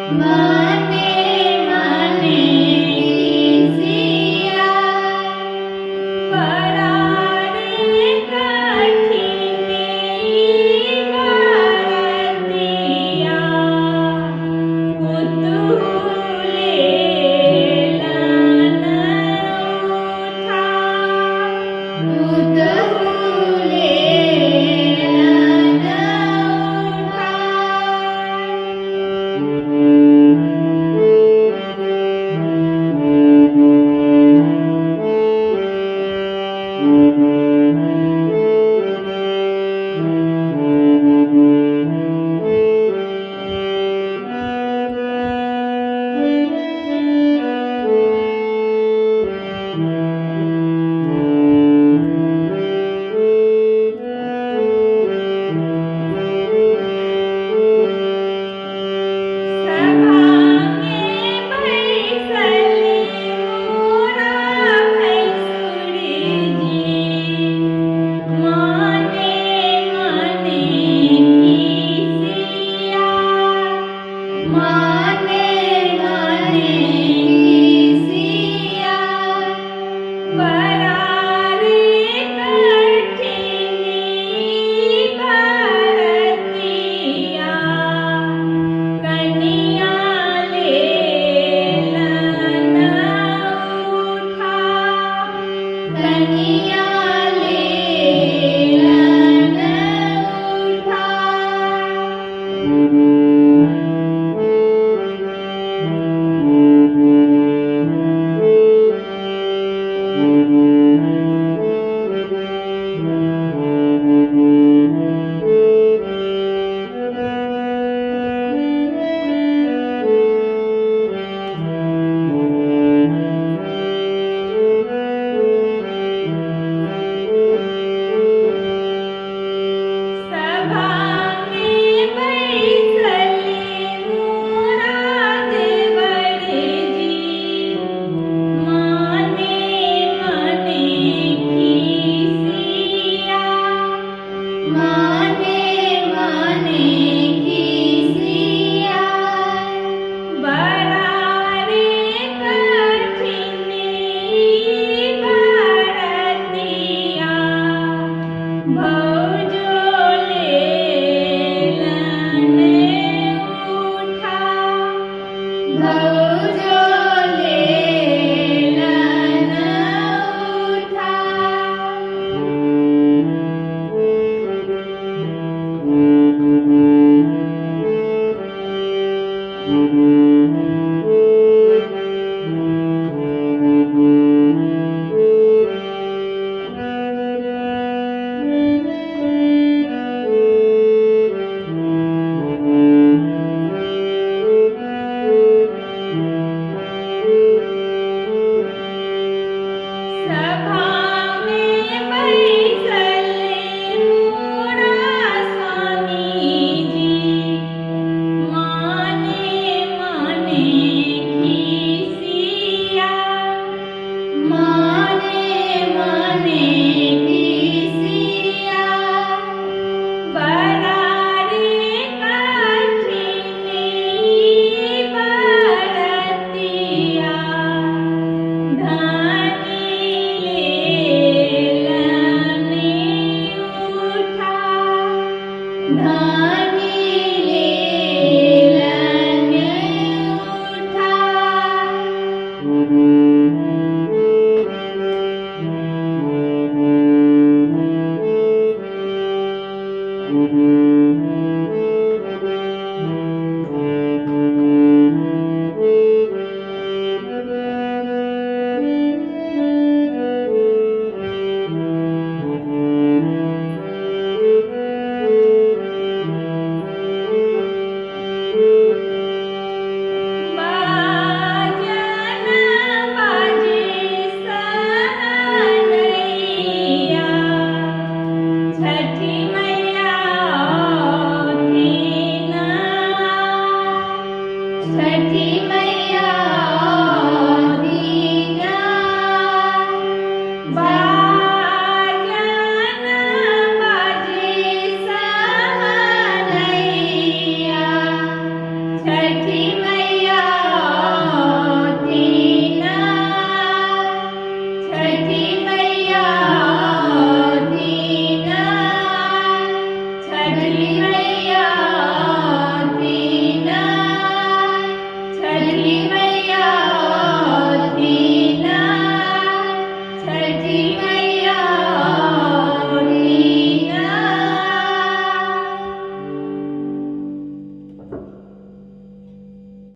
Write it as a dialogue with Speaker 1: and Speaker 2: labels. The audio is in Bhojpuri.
Speaker 1: मने मने सिया बड़ा रे कठिनी बरतिया कुतूहले लन उठा कुतूहले लन उठा मने मने सिया बड़ा रे कठिनी बरतिया कनिया ले लन उठा कनिया ले लन उठा सभा में बैसली मोरा देवर जी मने मने खिसिया मने मने खिसिया बड़ा रे कठिनी बरतिया भौजोले लन उठा भौजोले लन उठा सभा में बैसले मोरा स्वामी जी मने मने खिसिया मने मने खिसिया बड़ा रे कठिनी बरतिया धनी ले लन उठा धनी ले लन उठा छठी मैया